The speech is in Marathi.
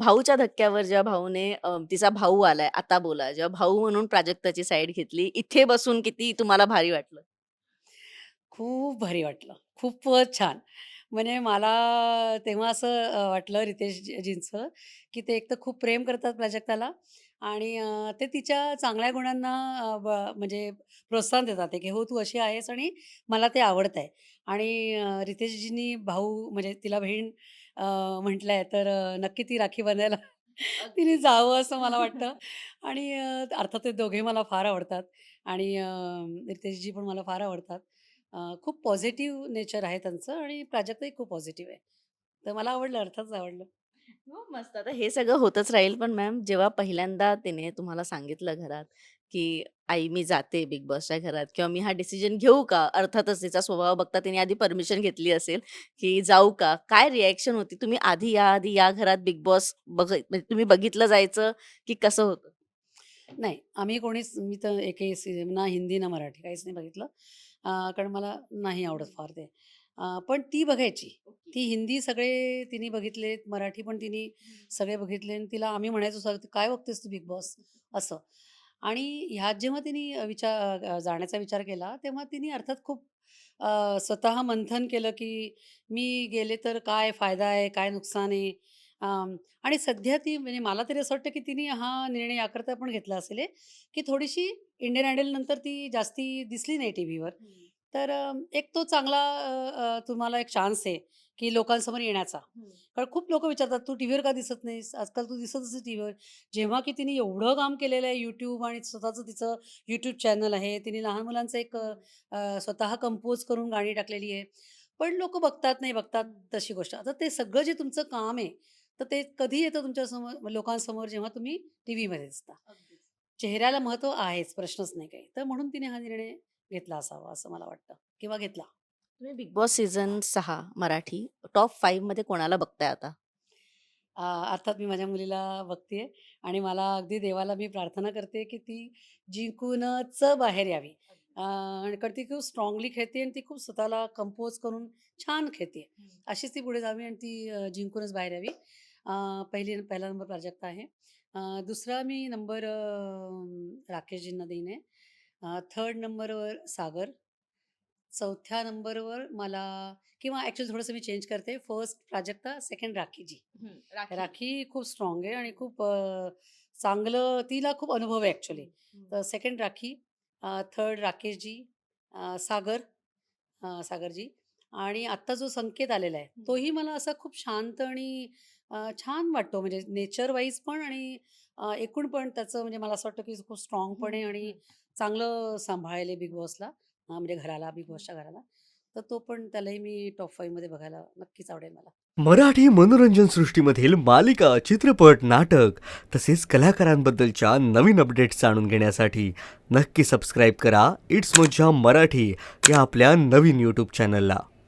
भाऊच्या धक्क्यावर जेव्हा भाऊने तिचा भाऊ आलाय, आता बोला. जेव्हा भाऊ म्हणून प्राजक्ताची साईड घेतली, इथे बसून किती तुम्हाला भारी वाटलं? खूप भारी वाटलं. खूपच छान. म्हणजे मला तेव्हा असं वाटलं रितेशजींचं, की ते एक तर खूप प्रेम करतात प्राजक्ताला आणि ते तिच्या चांगल्या गुणांना म्हणजे प्रोत्साहन देतात आहे, की "हो, तू अशी आहेस आणि मला ते आवडतंय." आणि रितेशजींनी भाऊ म्हणजे तिला बहीण म्हटलंय, तर नक्की ती राखी बांधायला तिने अगदी. जावं असं मला वाटतं. आणि अर्थात ते दोघे मला फार आवडतात आणि रितेशजी पण मला फार आवडतात. खूप पॉझिटिव्ह नेचर आहे त्यांचं आणि प्राजक्ताही खूप पॉझिटिव्ह आहे. तर मला आवडलं, अर्थातच आवडलं. हो, मस्त. आता हे सगळं होतच राहील. पण मॅम जेव्हा पहिल्यांदा तिने तुम्हाला सांगितलं घरात, की "आई मी जाते बिग बॉसच्या घरात" किंवा "मी हा डिसिजन घेऊ का?" अर्थातच तिचा स्वभाव बघता तिने आधी परमिशन घेतली असेल, की "जाऊ का?" काय रिएक्शन होती? तुम्ही आधी या घरात बिग बॉस म्हणजे तुम्ही बघितलं जायचं, की कसं होतं? नाही, आम्ही कोणीच मी तर एकही ना हिंदी ना मराठी काहीच नाही बघितलं. कारण मला नाही आवडत हं. फार ते. पण ती बघायची. ओके. ती हिंदी सगळे तिने बघितलेत, मराठी पण तिने हं. सगळे बघितले आणि तिला आम्ही म्हणायचो सारखं, "काय बघतेस तू बिग बॉस?" असं. आणि ह्यात जेव्हा तिने जाण्याचा विचार केला, तेव्हा तिने अर्थात खूप स्वतः मंथन केलं, की मी गेले तर काय फायदा आहे, काय नुकसान आहे? आणि सध्या ती म्हणजे मला तरी असं वाटतं, की तिने हा निर्णय याकरता पण घेतला असेल हे, की थोडीशी इंडियन आयडल नंतर ती जास्ती दिसली नाही टीव्हीवर. हं. तर एक तो चांगला तुम्हाला एक चान्स आहे, की लोकांसमोर येण्याचा. हं. कारण खूप लोकं विचारतात, "तू टीव्हीवर का दिसत नाहीस? आजकाल तू दिसतच नाही टीव्हीवर." जेव्हा की तिने एवढं काम केलेलं आहे YouTube आणि स्वतःचं तिचं YouTube चॅनल आहे. तिने लहान मुलांचं एक हं. स्वतः कंपोज करून गाणी टाकलेली आहे. पण लोकं बघतात, नाही बघतात हं. तशी गोष्ट. आता ते सगळं जे तुमचं काम आहे, तर ते कधी येतं तुमच्यासमोर लोकांसमोर जेव्हा तुम्ही टीव्हीमध्ये दिसता. अगदीच. चेहऱ्याला महत्त्व आहेच, प्रश्नच नाही काही. तर म्हणून तिने हा निर्णय घेतला असावा असं मला वाटतं किंवा घेतला. तुम्ही big boss season 6 Marathi top 5 मध्ये कोणाला बघताय आता? अर्थात मी माझ्या मुलीला बघतेय आणि मला अगदी देवाला मी प्रार्थना करते, की ती जिंकूनच बाहेर यावी. आणि कारण ती खूप स्ट्राँगली खेळते आणि ती खूप स्वतःला कंपोज करून छान खेळते. हं. अशीच ती पुढे जावी आणि ती जिंकूनच बाहेर यावी. पहिला नंबर प्राजक्ता आहे. दुसरा मी नंबर राकेशजींना देईन आहे. 3rd नंबरवर सागर. 4थ्या नंबरवर मला किंवा ॲक्चुअली थोडंसं मी चेंज करते. First Prajakta, second राखीजी. हं. राखी. राखी खूप स्ट्राँग आहे आणि खूप चांगलं तिला खूप अनुभव आहे ॲक्चुअली. हं. हं. तर सेकंड राखी, 3rd राकेशजी, सागर सागरजी आणि आत्ता जो संकेत आलेला आहे, हं. तोही मला असा खूप शांत आणि छान वाटतो म्हणजे नेचर वाईज पण आणि एकूण पण त्याचं म्हणजे मला असं वाटतं की खूप स्ट्राँग हं, पण आहे आणि हं. चांगलं सांभाळेल बिग बॉसला म्हणजे घराला, बिग बॉसच्या घराला. तर तो पण त्यालाही मी टॉप 5 मध्ये बघायला नक्कीच आवडेल मला. मराठी मनोरंजन सृष्टीमधील मालिका, चित्रपट, नाटक तसेच कलाकारांबद्दलच्या नवीन अपडेट्स जाणून घेण्यासाठी नक्की सबस्क्राईब करा इट्स मज्जा मराठी या आपल्या नवीन यूट्यूब चॅनलला.